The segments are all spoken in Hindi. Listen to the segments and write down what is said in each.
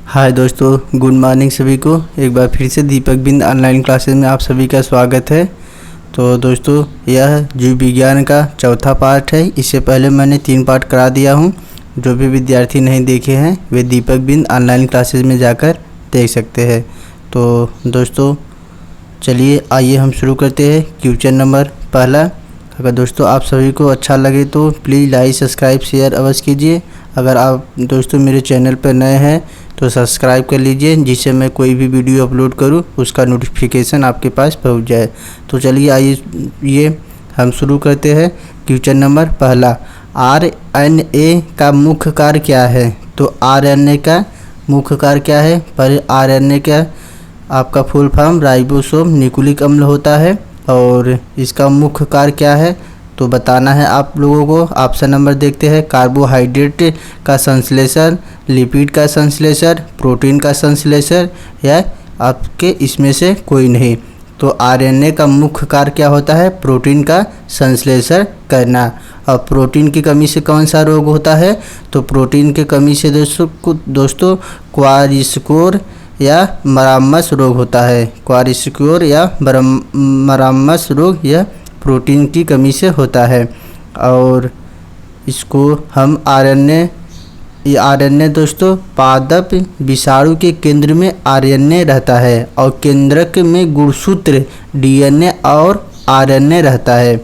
हाय दोस्तों, गुड मॉर्निंग सभी को। एक बार फिर से दीपक बिंद ऑनलाइन क्लासेस में आप सभी का स्वागत है। तो दोस्तों, यह जीव विज्ञान का चौथा पार्ट है। इससे पहले मैंने 3 पार्ट करा दिया हूँ। जो भी विद्यार्थी नहीं देखे हैं वे दीपक बिंद ऑनलाइन क्लासेस में जाकर देख सकते हैं। तो दोस्तों चलिए आइए हम शुरू करते हैं। क्वेश्चन नंबर पहला। अगर दोस्तों आप सभी को अच्छा लगे तो प्लीज़ लाइक सब्सक्राइब शेयर अवश्य कीजिए। अगर आप दोस्तों मेरे चैनल पर नए हैं तो सब्सक्राइब कर लीजिए, जिससे मैं कोई भी वीडियो अपलोड करूं उसका नोटिफिकेशन आपके पास पहुंच जाए। तो चलिए आइए हम शुरू करते हैं। क्वेश्चन नंबर पहला, आरएनए का मुख्य कार्य क्या है? तो आरएनए का मुख्य कार्य क्या है? पर आरएनए का आपका फुल फॉर्म राइबोसोम न्यूक्लिक अम्ल होता है। और इसका मुख्य कार्य क्या है तो बताना है आप लोगों को। ऑप्शन नंबर देखते हैं। कार्बोहाइड्रेट का संश्लेषण, लिपिड का संश्लेषण, प्रोटीन का संश्लेषण, या आपके इसमें से कोई नहीं। तो आरएनए का मुख्य कार्य क्या होता है? प्रोटीन का संश्लेषण करना। और प्रोटीन की कमी से कौन सा रोग होता है? तो प्रोटीन की कमी से दोस्तों क्वारिस्कोर या मरामस रोग होता है। क्वारिस्कोर या मरामस रोग यह प्रोटीन की कमी से होता है। और इसको हम आरएनए दोस्तों पादप विषाणु के केंद्र में आरएनए रहता है और केंद्रक में गुणसूत्र डीएनए और आरएनए रहता है।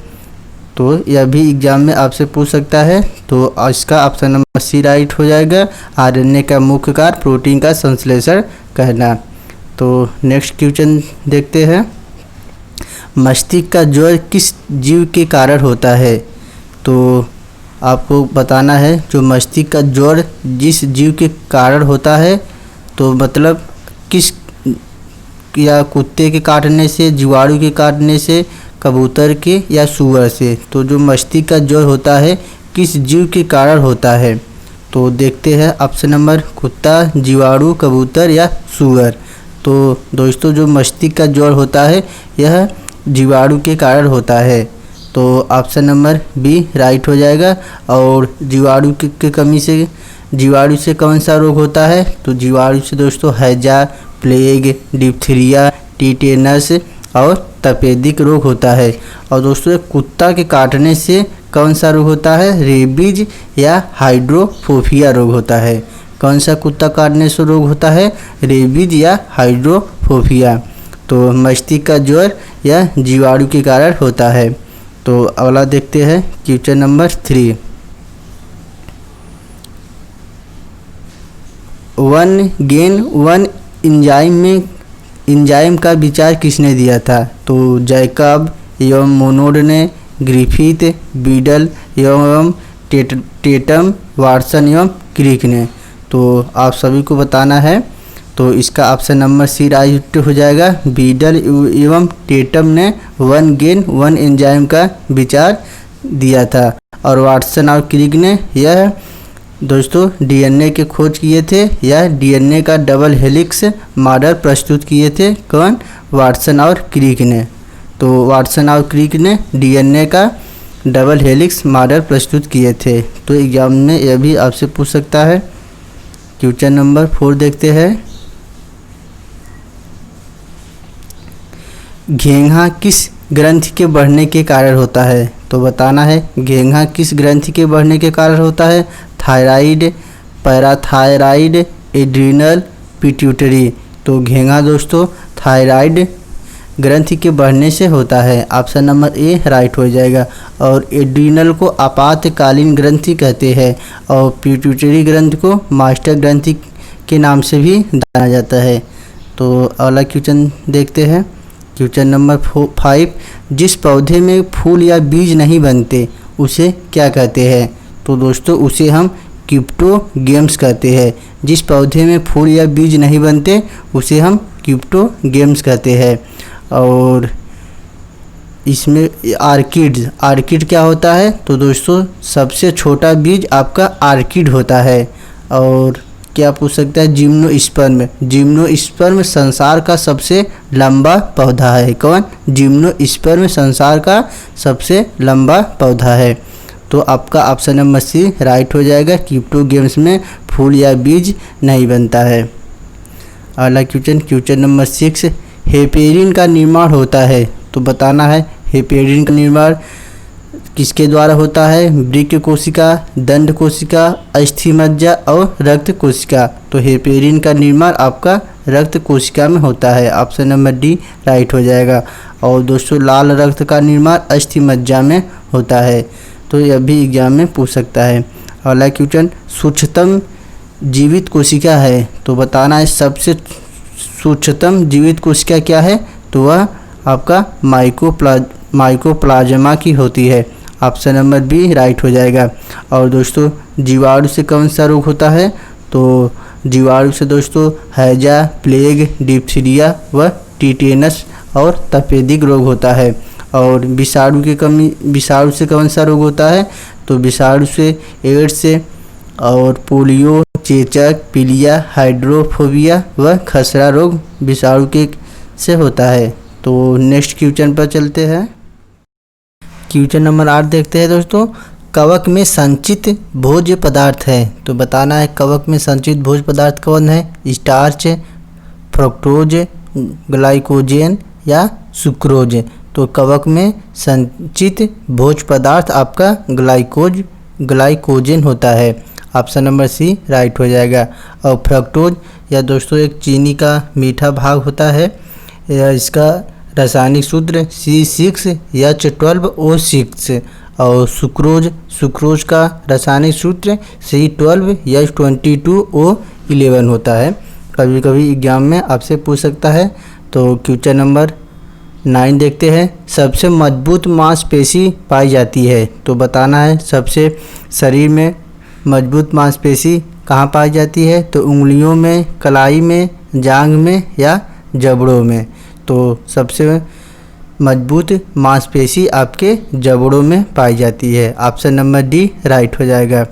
तो यह भी एग्जाम में आपसे पूछ सकता है। तो इसका ऑप्शन नंबर सी राइट हो जाएगा। आरएनए का मुख्य कार्य प्रोटीन का संश्लेषण करना। तो नेक्स्ट क्वेश्चन देखते हैं। मस्तिष्क का ज्वर किस जीव के कारण होता है? तो आपको बताना है जो मस्तिष्क का ज्वर जिस जीव के कारण होता है, तो मतलब किस, या कुत्ते के काटने से, जीवाणु के काटने से, कबूतर के या सूअर से। तो जो मस्तिष्क का ज्वर होता है किस जीव के कारण होता है? तो देखते हैं ऑप्शन नंबर कुत्ता, जीवाणु, कबूतर या सूअर। तो दोस्तों जो मस्तिष्क का ज्वर होता है यह जीवाणु के कारण होता है। तो ऑप्शन नंबर बी राइट हो जाएगा। और जीवाणु की कमी से, जीवाणु से कौन सा रोग होता है? तो जीवाणु से दोस्तों हैजा, प्लेग, डिप्थीरिया, टिटेनस और तपेदिक रोग होता है। और दोस्तों कुत्ता के काटने से कौन सा रोग होता है? रेबीज या हाइड्रोफोबिया रोग होता है। कौन सा कुत्ता काटने से रोग होता है? रेबीज या हाइड्रोफोबिया। तो मस्तिष्क का ज्वर यह जीवाणु के कारण होता है। तो अगला देखते हैं क्वेश्चन नंबर 3। 1GAN1 एंजाइम का विचार किसने दिया था? तो जैकब एवं मोनोड ने, ग्रिफिथ, बीडल एवं टेटम, वाटसन एवं क्रिक ने। तो आप सभी को बताना है। तो इसका ऑप्शन नंबर सी राइट हो जाएगा। बीडल एवं टेटम ने 1GAN1 एंजाइम का विचार दिया था। और वाटसन और क्रिक ने यह दोस्तों डीएनए के खोज किए थे, या डीएनए का डबल हेलिक्स मॉडल प्रस्तुत किए थे। कौन? वाटसन और क्रिक ने। तो वाटसन और क्रिक ने डीएनए का डबल हेलिक्स मॉडल प्रस्तुत किए थे। तो एग्जाम में यह भी आपसे पूछ सकता है। क्वेश्चन नंबर 4 देखते हैं। घेंघा किस ग्रंथि के बढ़ने के कारण होता है? तो बताना है घेंघा किस ग्रंथि के बढ़ने के कारण होता है? Thyroid, parathyroid, adrenal, pituitary. तो घेंघा दोस्तों थायराइड ग्रंथि के बढ़ने से होता है। ऑप्शन नंबर ए राइट हो जाएगा। और एड्रिनल को आपातकालीन ग्रंथि कहते हैं और पिट्यूटरी ग्रंथि को मास्टर ग्रंथि के नाम से भी जाना जाता है। तो अगला क्वेश्चन देखते हैं। Question number 5। जिस पौधे में फूल या बीज नहीं बनते उसे क्या कहते हैं? तो दोस्तों उसे हम क्रिप्टोगेम्स कहते हैं। जिस पौधे में फूल या बीज नहीं बनते उसे हम क्रिप्टोगेम्स कहते हैं। और इसमें आर्किड क्या होता है? तो दोस्तों सबसे छोटा बीज आपका आर्किड होता है। और क्या पूछ सकता है? जिम्नोस्पर्म। जिम्नोस्पर्म संसार का सबसे लंबा पौधा है। कौन? जिम्नोस्पर्म संसार का सबसे लंबा पौधा है। तो आपका ऑप्शन नंबर सी राइट हो जाएगा। क्रिप्टोगेम्स में फूल या बीज नहीं बनता है। अगला क्वेश्चन नंबर 6, हेपेरिन का निर्माण होता है। तो बताना है हेपेरिन का निर्माण किसके द्वारा होता है? वृक्क कोशिका, दंड कोशिका, अस्थिमज्जा और रक्त कोशिका। तो हेपेरिन का निर्माण आपका रक्त कोशिका में होता है। ऑप्शन नंबर डी राइट हो जाएगा। और दोस्तों लाल रक्त का निर्माण अस्थिमज्जा में होता है। तो यह भी एग्जाम में पूछ सकता है। अगला क्वेश्चन, सूक्ष्मतम जीवित कोशिका है। तो बताना है सबसे सूक्ष्मतम जीवित कोशिका क्या है? तो वह आपका माइकोप्लाज्मा की होती है। ऑप्शन नंबर बी राइट हो जाएगा। और दोस्तों जीवाणु से कौन सा रोग होता है? तो जीवाणु से दोस्तों हैजा, प्लेग, डिप्थीरिया व टिटेनस और तपेदिक रोग होता है। और विषाणु से कौन सा रोग होता है? तो विषाणु से एड्स और पोलियो, चेचक, पीलिया, हाइड्रोफोबिया व खसरा रोग विषाणु के से होता है। तो नेक्स्ट क्वेश्चन पर चलते हैं। क्वेश्चन नंबर 8 देखते हैं दोस्तों, कवक में संचित भोज्य पदार्थ है। तो बताना है कवक में संचित भोज्य पदार्थ कौन है? स्टार्च, फ्रुक्टोज, ग्लाइकोजेन या सुक्रोज। तो कवक में संचित भोज्य पदार्थ आपका ग्लाइकोजेन होता है। ऑप्शन नंबर सी राइट हो जाएगा। और फ्रक्टोज या दोस्तों एक चीनी का मीठा भाग होता है। इसका रासायनिक सूत्र C6H12O6। और सुक्रोज का रासायनिक सूत्र C12H22O11 होता है। कभी कभी एग्जाम में आपसे पूछ सकता है। तो क्वेश्चन नंबर 9 देखते हैं, सबसे मजबूत मांसपेशी पाई जाती है। तो बताना है सबसे शरीर में मजबूत मांसपेशी कहाँ पाई जाती है? तो उंगलियों में, कलाई में, जांघ में या जबड़ों में। तो सबसे मजबूत मांसपेशी आपके जबड़ों में पाई जाती है। ऑप्शन नंबर डी राइट हो जाएगा।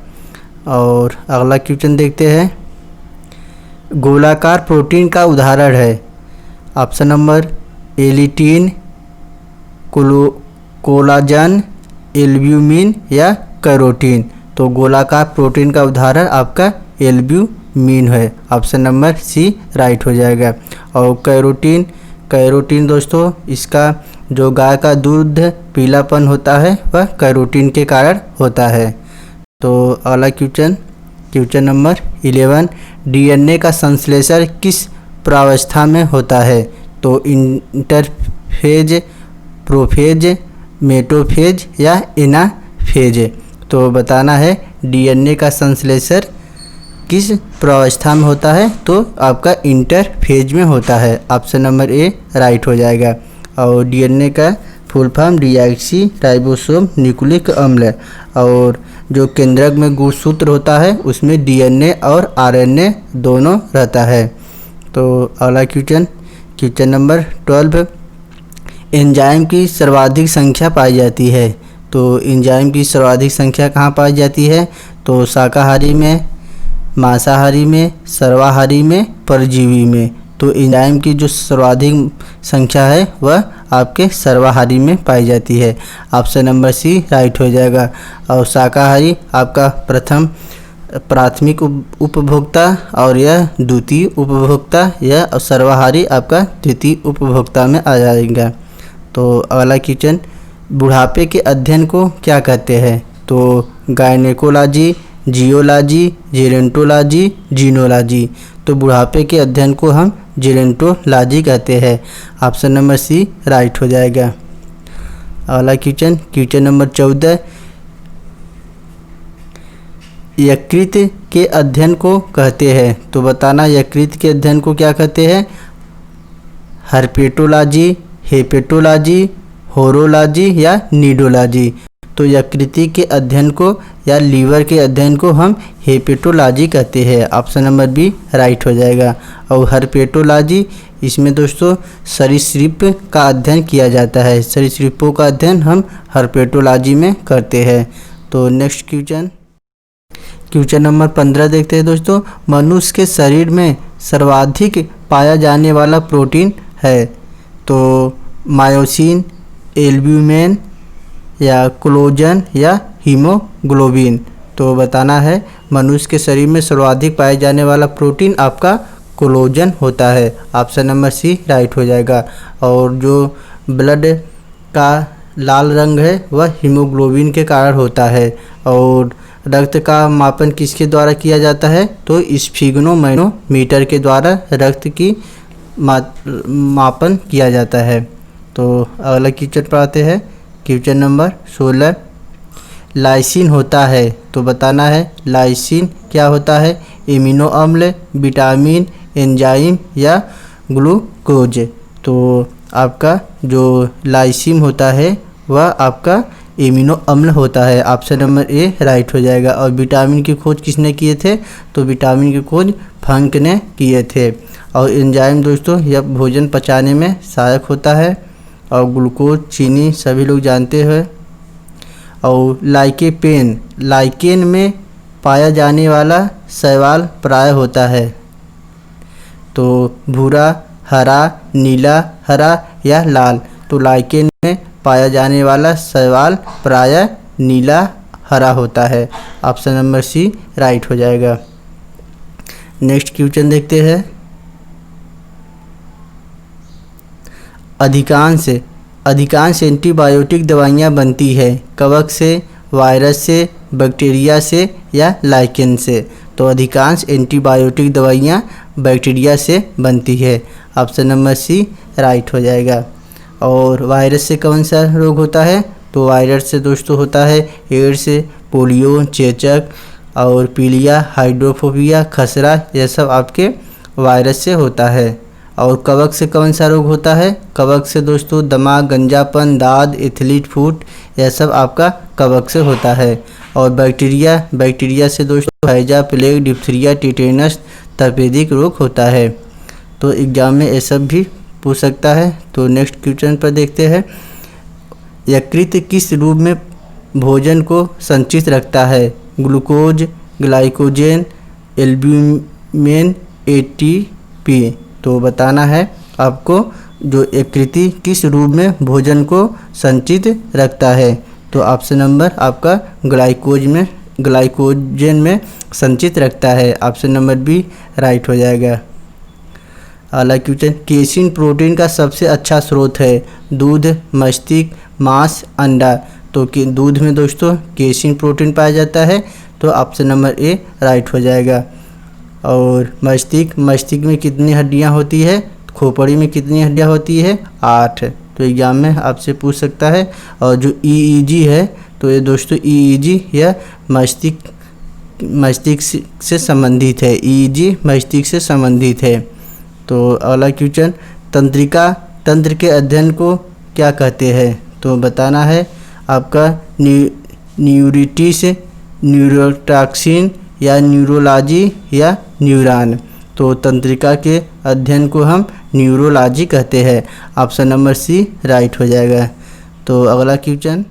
और अगला क्वेश्चन देखते हैं, गोलाकार प्रोटीन का उदाहरण है। ऑप्शन नंबर एलिटिन, कोलाजन, एल्ब्यूमिन या कैरोटीन। तो गोलाकार प्रोटीन का उदाहरण आपका एल्ब्यूमिन है। ऑप्शन नंबर सी राइट हो जाएगा। और कैरोटीन दोस्तों इसका जो गाय का दूध पीलापन होता है वह कैरोटीन के कारण होता है। तो अगला क्वेश्चन नंबर 11, डीएनए का संश्लेषण किस प्रावस्था में होता है? तो इंटरफेज, प्रोफेज, मेटोफेज या एनाफेज। तो बताना है डीएनए का संश्लेषण किस प्रावस्था में होता है? तो आपका इंटरफेज में होता है। ऑप्शन नंबर ए राइट हो जाएगा। और डीएनए का full form deoxy ribosome nucleic अम्ल। और जो केंद्रक में गुणसूत्र होता है उसमें डीएनए और आरएनए दोनों रहता है। तो अगला क्वेश्चन नंबर 12, एंजाइम की सर्वाधिक संख्या पाई जाती है। तो एंजाइम की सर्वाधिक संख्या कहाँ पाई जाती है? तो शाकाहारी में, मांसाहारी में, सर्वाहारी में, परजीवी में। तो एंजाइम की जो सर्वाधिक संख्या है वह आपके सर्वाहारी में पाई जाती है। ऑप्शन नंबर सी राइट हो जाएगा। और शाकाहारी आपका प्राथमिक उपभोक्ता और यह द्वितीय उपभोक्ता, या सर्वाहारी आपका द्वितीय उपभोक्ता में आ जाएगा। तो अगला क्वेश्चन, बुढ़ापे के अध्ययन को क्या कहते हैं? तो गायनेकोलॉजी, जियोलॉजी, जेरोंटोलॉजी, जीनोलॉजी। तो बुढ़ापे के अध्ययन को हम जेरोंटोलॉजी कहते हैं। ऑप्शन नंबर सी राइट हो जाएगा। अगला क्वेश्चन नंबर 14, यकृत के अध्ययन को कहते हैं। तो बताना यकृत के अध्ययन को क्या कहते हैं? हर्पेटोलॉजी, हेपेटोलॉजी, होरोलॉजी या नीडोलॉजी। तो यकृति के अध्ययन को या लीवर के अध्ययन को हम हेपेटोलॉजी कहते हैं। ऑप्शन नंबर बी राइट हो जाएगा। और हर्पेटोलॉजी इसमें दोस्तों सरीसृप का अध्ययन किया जाता है। सरीसृपों का अध्ययन हम हर्पेटोलॉजी में करते हैं। तो नेक्स्ट क्वेश्चन नंबर 15 देखते हैं दोस्तों, मनुष्य के शरीर में सर्वाधिक पाया जाने वाला प्रोटीन है। तो मायोसिन, एल्ब्यूमिन या कोलेजन या हीमोग्लोबिन। तो बताना है मनुष्य के शरीर में सर्वाधिक पाए जाने वाला प्रोटीन आपका कोलोजन होता है। ऑप्शन नंबर सी राइट हो जाएगा। और जो ब्लड का लाल रंग है वह हीमोग्लोबिन के कारण होता है। और रक्त का मापन किसके द्वारा किया जाता है? तो स्फिग्नोमैनोमीटर के द्वारा रक्त की मापन किया जाता है। तो अगला क्वेश्चन पर आते हैं। क्वेश्चन नंबर 16, लाइसिन होता है तो बताना है लाइसिन क्या होता है? एमिनो अम्ल, विटामिन, एंजाइम या ग्लूकोज। तो आपका जो लाइसिन होता है वह आपका एमिनो अम्ल होता है। ऑप्शन नंबर ए राइट हो जाएगा। और विटामिन की खोज किसने किए थे? तो विटामिन की खोज फंक ने किए थे। और एंजाइम दोस्तों यह भोजन पचाने में सहायक होता है। और ग्लूकोज चीनी सभी लोग जानते हैं। और लाइकेन में पाया जाने वाला शैवाल प्राय होता है। तो भूरा, हरा, नीला, हरा या लाल। तो लाइकेन में पाया जाने वाला शैवाल प्राय नीला हरा होता है। ऑप्शन नंबर सी राइट हो जाएगा। नेक्स्ट क्वेश्चन देखते हैं। अधिकांश एंटीबायोटिक दवाइयाँ बनती है कवक से, वायरस से, बैक्टीरिया से या लाइकेन से। तो अधिकांश एंटीबायोटिक दवाइयाँ बैक्टीरिया से बनती है। ऑप्शन नंबर सी राइट हो जाएगा। और वायरस से कौन सा रोग होता है? तो वायरस से दोस्तों होता है एड्स, पोलियो, चेचक और पीलिया, हाइड्रोफोबिया, खसरा, यह सब आपके वायरस से होता है। और कवक से कौन सा रोग होता है? कवक से दोस्तों दमा, गंजापन, दाद, एथलीट फुट, यह सब आपका कवक से होता है। और बैक्टीरिया से दोस्तों हैजा, प्लेग, डिप्थीरिया, टिटेनस, तपेदिक रोग होता है। तो एग्जाम में ये सब भी पूछ सकता है। तो नेक्स्ट क्वेश्चन पर देखते हैं। यकृत किस रूप में भोजन को संचित रखता है? Glucose, glycogen, albumin, ATP. तो बताना है आपको जो यकृत किस रूप में भोजन को संचित रखता है। तो ऑप्शन नंबर आपका ग्लाइकोजन में संचित रखता है। ऑप्शन नंबर बी राइट हो जाएगा। अगला क्वेश्चन, केसिन प्रोटीन का सबसे अच्छा स्रोत है? दूध, मस्तिष्क, मांस, अंडा। तो दूध में दोस्तों केसिन प्रोटीन पाया जाता है। तो ऑप्शन नंबर ए राइट हो जाएगा। और मस्तिष्क में कितनी हड्डियां होती है? खोपड़ी में कितनी हड्डियां होती है? 8। तो एग्जाम में आपसे पूछ सकता है। और जो ईईजी है तो ये दोस्तों ईईजी यह मस्तिष्क से संबंधित है। ईईजी मस्तिष्क से संबंधित है। तो अगला क्वेश्चन, तंत्र के अध्ययन को क्या कहते हैं? तो बताना है आपका न्यूरिटिस, न्यूरोटॉक्सिन या न्यूरोलॉजी या न्यूरॉन। तो तंत्रिका के अध्ययन को हम न्यूरोलॉजी कहते हैं। ऑप्शन नंबर सी राइट हो जाएगा। तो अगला क्वेश्चन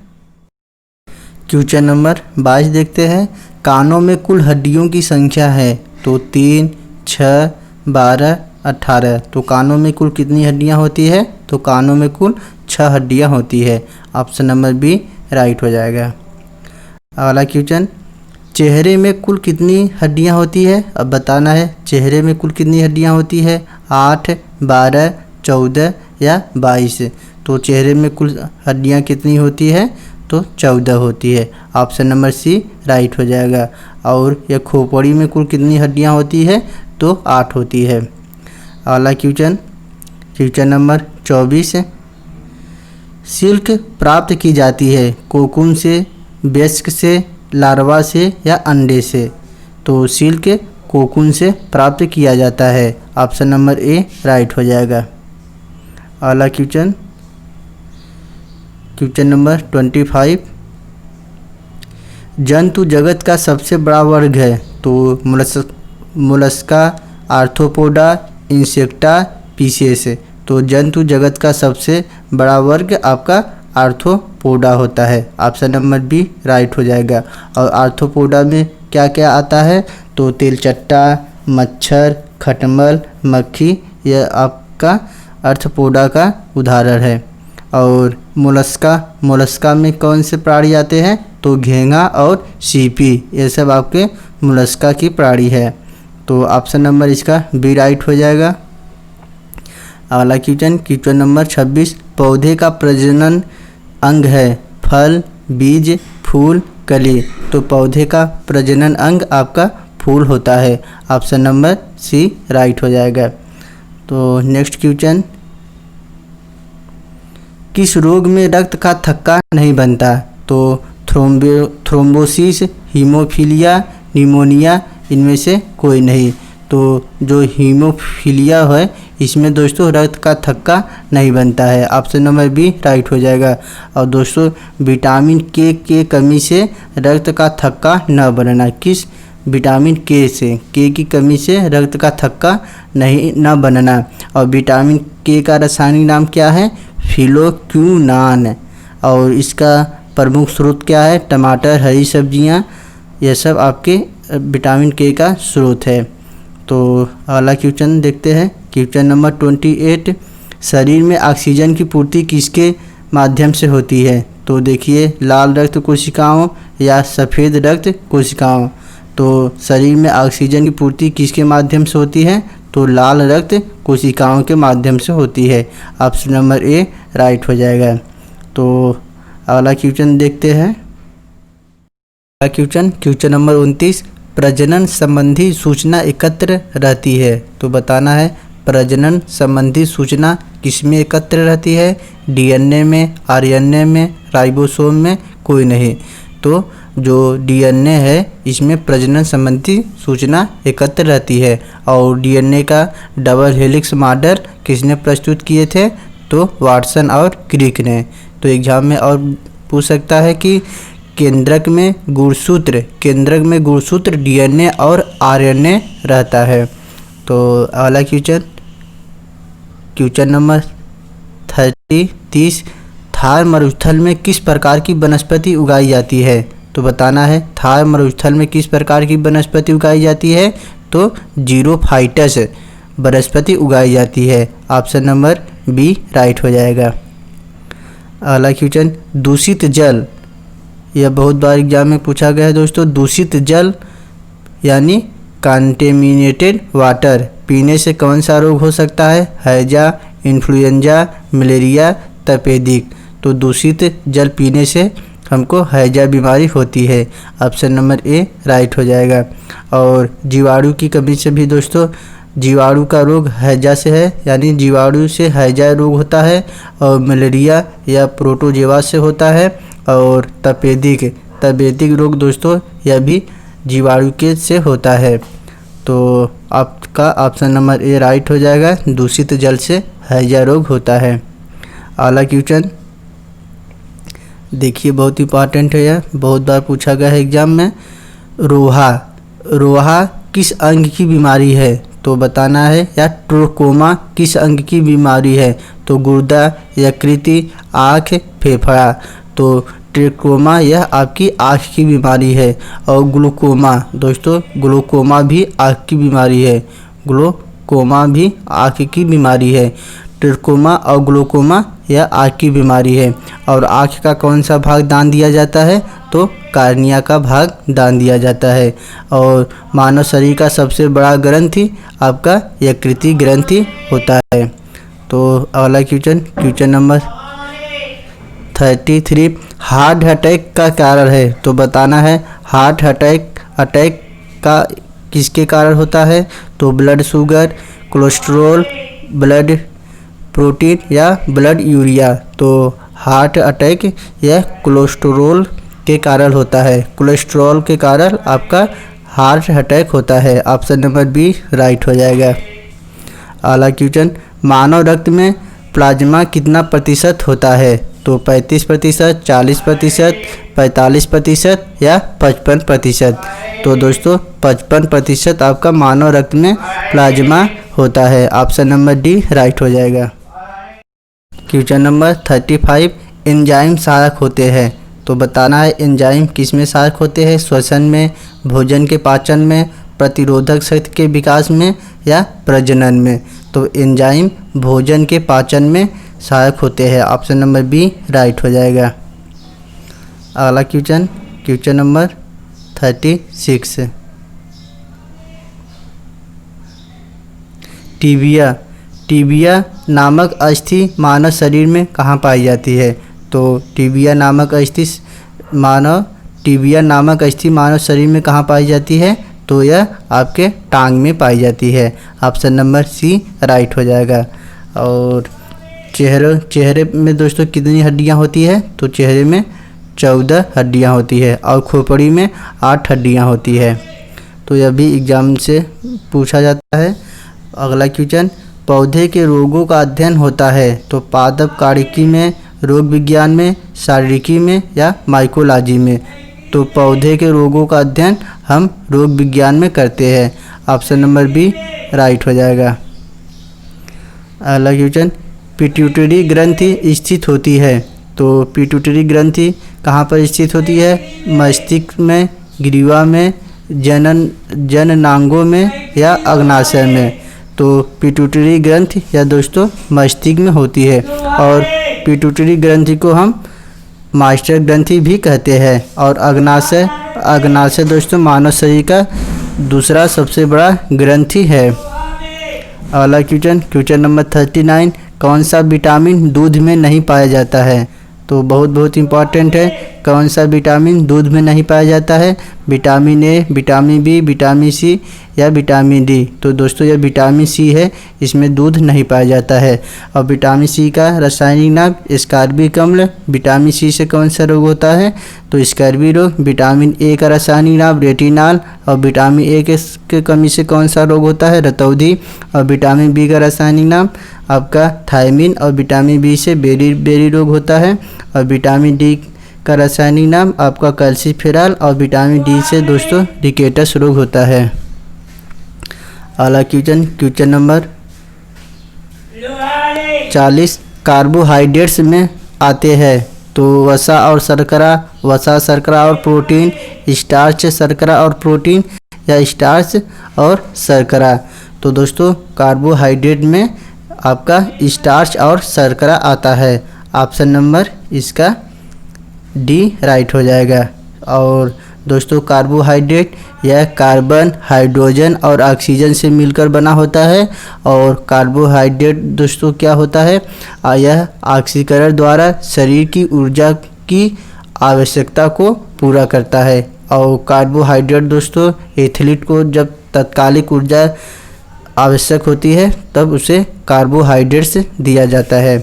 नंबर 22 देखते हैं। कानों में कुल हड्डियों की संख्या है? तो 3, 6, 12, 18। तो कानों में कुल कितनी हड्डियां होती है? तो कानों में कुल 6 हड्डियां होती है। ऑप्शन नंबर बी राइट हो जाएगा। अगला क्वेश्चन, चेहरे में कुल कितनी हड्डियां होती है? अब बताना है चेहरे में कुल कितनी हड्डियां होती है? 8, 12, 14 या 22। तो चेहरे में कुल हड्डियां कितनी होती है? तो 14 होती है। ऑप्शन नंबर सी राइट हो जाएगा। और यह खोपड़ी में कुल कितनी हड्डियां होती है? तो 8 होती है। अगला क्वेश्चन नंबर 24, सिल्क प्राप्त की जाती है कोकून से, वयस्क से, लार्वा से या अंडे से? तो सिल्क कोकून से प्राप्त किया जाता है। ऑप्शन नंबर ए राइट हो जाएगा। अगला क्वेश्चन नंबर 25, जंतु जगत का सबसे बड़ा वर्ग है? तो मोलस्का, आर्थ्रोपोडा, इंसेक्टा, पीसेस। तो जंतु जगत का सबसे बड़ा वर्ग आपका आर्थ्रोपोडा होता है। ऑप्शन नंबर बी राइट हो जाएगा। और आर्थ्रोपोडा में क्या क्या आता है? तो तेलचट्टा, मच्छर, खटमल, मक्खी, यह आपका आर्थ्रोपोडा का उदाहरण है। और मोलस्का में कौन से प्राणी आते हैं? तो घेंगा और सीपी, ये सब आपके मोलस्का की प्राणी है। तो ऑप्शन नंबर इसका बी राइट हो जाएगा। अगला क्वेश्चन नंबर 26, पौधे का प्रजनन अंग है फल, बीज, फूल, कली। तो पौधे का प्रजनन अंग आपका फूल होता है। ऑप्शन नंबर सी राइट हो जाएगा। तो नेक्स्ट क्वेश्चन, किस रोग में रक्त का थक्का नहीं बनता? तो थ्रोम्बोसिस, हीमोफीलिया, निमोनिया, इनमें से कोई नहीं। तो जो हीमोफीलिया है इसमें दोस्तों रक्त का थक्का नहीं बनता है। ऑप्शन नंबर बी राइट हो जाएगा। और दोस्तों विटामिन के कमी से रक्त का थक्का न बनना, किस विटामिन के से, के की कमी से रक्त का थक्का न बनना। और विटामिन के का रासायनिक नाम क्या है? फिलोक्यूनान। और इसका प्रमुख स्रोत क्या है? टमाटर, हरी सब्जियां, यह सब आपके विटामिन के का स्रोत है। तो अगला क्वेश्चन देखते हैं। क्वेश्चन नंबर 28, शरीर में ऑक्सीजन की पूर्ति किसके माध्यम से होती है? तो देखिए, लाल रक्त कोशिकाओं या सफ़ेद रक्त कोशिकाओं। तो शरीर में ऑक्सीजन की पूर्ति किसके माध्यम से होती है? तो लाल रक्त कोशिकाओं के माध्यम से होती है। ऑप्शन नंबर ए राइट हो जाएगा। तो अगला क्वेश्चन देखते हैं। क्वेश्चन नंबर 29, प्रजनन संबंधी सूचना एकत्र रहती है। तो बताना है प्रजनन संबंधी सूचना किसमें एकत्र रहती है? डीएनए में, आरएनए में, राइबोसोम में, कोई नहीं। तो जो डीएनए है इसमें प्रजनन संबंधी सूचना एकत्र रहती है। और डीएनए का डबल हेलिक्स मॉडल किसने प्रस्तुत किए थे? तो वाटसन और क्रिक ने। तो एग्जाम में और पूछ सकता है कि केंद्रक में गुणसूत्र डीएनए और आरएनए रहता है। तो अगला क्वेश्चन नंबर 30, थार मरुस्थल में किस प्रकार की वनस्पति उगाई जाती है? तो बताना है थार मरुस्थल में किस प्रकार की वनस्पति उगाई जाती है? तो जीरोफाइटस वनस्पति उगाई जाती है। ऑप्शन नंबर बी राइट हो जाएगा। अगला क्वेश्चन, दूषित जल, यह बहुत बार एग्जाम में पूछा गया है दोस्तों। दूषित जल यानी कंटेमिनेटेड वाटर पीने से कौन सा रोग हो सकता है? हैजा, इन्फ्लुएंजा, मलेरिया, तपेदिक। तो दूषित जल पीने से हमको हैजा बीमारी होती है। ऑप्शन नंबर ए राइट हो जाएगा। और जीवाणु की कमी से भी दोस्तों, जीवाणु का रोग हैजा से है, यानी जीवाणु से हैजा रोग होता है। और मलेरिया या प्रोटोजोआ से होता है। और तपेदिक रोग दोस्तों यह भी जीवाणु के से होता है। तो आपका ऑप्शन नंबर ए राइट हो जाएगा। दूषित जल से हैजा रोग होता है। अगला क्वेश्चन देखिए, बहुत इंपॉर्टेंट है, यह बहुत बार पूछा गया है एग्जाम में। रोहा किस अंग की बीमारी है? तो बताना है। या ट्रोकोमा किस अंग की बीमारी है? तो गुर्दा, यकृति, आँख, फेफड़ा। तो ट्रोकोमा यह आपकी आँख की बीमारी है। और ग्लूकोमा दोस्तों, ग्लूकोमा भी आँख की बीमारी है। ग्लूकोमा भी आँख की बीमारी है। ट्रोकोमा और ग्लूकोमा यह आँख की बीमारी है। और आँख का कौन सा भाग दान दिया जाता है? तो कार्निया का भाग दान दिया जाता है। और मानव शरीर का सबसे बड़ा ग्रंथि आपका यकृति ग्रंथि होता है। तो अगला क्वेश्चन नंबर 33, हार्ट अटैक का कारण है? तो बताना है हार्ट अटैक का किसके कारण होता है? तो blood sugar, cholesterol, blood protein या ब्लड यूरिया। तो हार्ट अटैक यह कोलेस्ट्रॉल के कारण होता है। कोलेस्ट्रॉल के कारण आपका हार्ट अटैक होता है। ऑप्शन नंबर बी राइट हो जाएगा। अगला क्वेश्चन, मानव रक्त में प्लाज्मा कितना प्रतिशत होता है? तो 35%, 40%, 45% या 55%। तो दोस्तों 55% आपका मानव रक्त में प्लाज्मा होता है। ऑप्शन नंबर डी राइट हो जाएगा। क्वेश्चन नंबर 35, एंजाइम सहायक होते हैं? तो बताना है एंजाइम किस में सहायक होते हैं? श्वसन में, भोजन के पाचन में, प्रतिरोधक शक्ति के विकास में या प्रजनन में। तो एंजाइम भोजन के पाचन में सहायक होते हैं। ऑप्शन नंबर बी राइट हो जाएगा। अगला क्वेश्चन नंबर 36, टीबिया। टीबिया नामक अस्थि मानव शरीर में कहाँ पाई जाती है? तो टीबिया नामक अस्थि मानव शरीर में कहाँ पाई जाती है? तो यह आपके टांग में पाई जाती है। ऑप्शन नंबर सी राइट हो जाएगा। और चेहरे में दोस्तों कितनी हड्डियां होती है? तो चेहरे में 14 हड्डियां होती है और खोपड़ी में 8 हड्डियां होती है। तो यह भी एग्जाम से पूछा जाता है। अगला क्वेश्चन, पौधे के रोगों का अध्ययन होता है तो पादप कार्डिकी में, रोग विज्ञान में, शारीरिकी में या माइकोलॉजी में? तो पौधे के रोगों का अध्ययन हम रोग विज्ञान में करते हैं। ऑप्शन नंबर बी राइट हो जाएगा। अगला क्वेश्चन, पिट्यूटरी ग्रंथि स्थित होती है तो पिट्यूटरी ग्रंथि कहाँ पर स्थित होती है? मस्तिष्क में, ग्रीवा में, जननांगों में या अग्नाशय में? तो पिट्यूटरी ग्रंथि या दोस्तों मस्तिष्क में होती है और पिट्यूटरी ग्रंथि को हम मास्टर ग्रंथि भी कहते हैं। और अग्नाशय दोस्तों मानव शरीर का दूसरा सबसे बड़ा ग्रंथि है। अगला क्वेश्चन नंबर 39, कौन सा विटामिन दूध में नहीं पाया जाता है? तो बहुत इंपॉर्टेंट है। कौन सा विटामिन दूध में नहीं पाया जाता है? Vitamin A, vitamin B, vitamin C या विटामिन डी? तो दोस्तों यह विटामिन सी है, इसमें दूध नहीं पाया जाता है। और विटामिन सी का रासायनिक नाम स्कार्बिक अम्ल। विटामिन सी से कौन सा रोग होता है? तो स्कर्वी रोग। विटामिन ए का रासायनिक नाम रेटिनॉल। और विटामिन ए के कमी से कौन सा रोग होता है? रतौंधी। और विटामिन बी का रासायनिक नाम आपका थायमिन। और विटामिन बी से बेरी रोग होता है। और विटामिन डी का रासायनिक नाम आपका कैल्सीफेरॉल। और विटामिन डी से दोस्तों रिकेटस रोग होता है। अगला क्वेश्चन नंबर 40, कार्बोहाइड्रेट्स में आते हैं तो वसा और शर्करा और प्रोटीन, स्टार्च, शर्करा और प्रोटीन या स्टार्च और शर्करा? तो दोस्तों कार्बोहाइड्रेट में आपका स्टार्च और शर्करा आता है। ऑप्शन नंबर इसका डी राइट हो जाएगा। और दोस्तों कार्बोहाइड्रेट यह कार्बन, हाइड्रोजन और ऑक्सीजन से मिलकर बना होता है। और कार्बोहाइड्रेट दोस्तों क्या होता है? यह ऑक्सीकरण द्वारा शरीर की ऊर्जा की आवश्यकता को पूरा करता है। और कार्बोहाइड्रेट दोस्तों एथलीट को जब तात्कालिक ऊर्जा आवश्यक होती है तब उसे कार्बोहाइड्रेट्स दिया जाता है।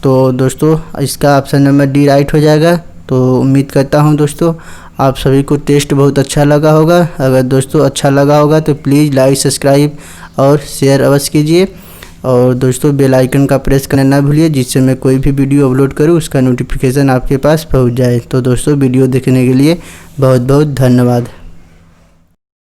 तो दोस्तों इसका ऑप्शन नंबर डी राइट हो जाएगा। तो उम्मीद करता हूं दोस्तों आप सभी को टेस्ट बहुत अच्छा लगा होगा। अगर दोस्तों अच्छा लगा होगा तो प्लीज़ लाइक, सब्सक्राइब और शेयर अवश्य कीजिए। और दोस्तों बेल आइकन का प्रेस करना ना भूलिए, जिससे मैं कोई भी वीडियो अपलोड करूं उसका नोटिफिकेशन आपके पास पहुंच जाए। तो दोस्तों वीडियो देखने के लिए बहुत बहुत धन्यवाद।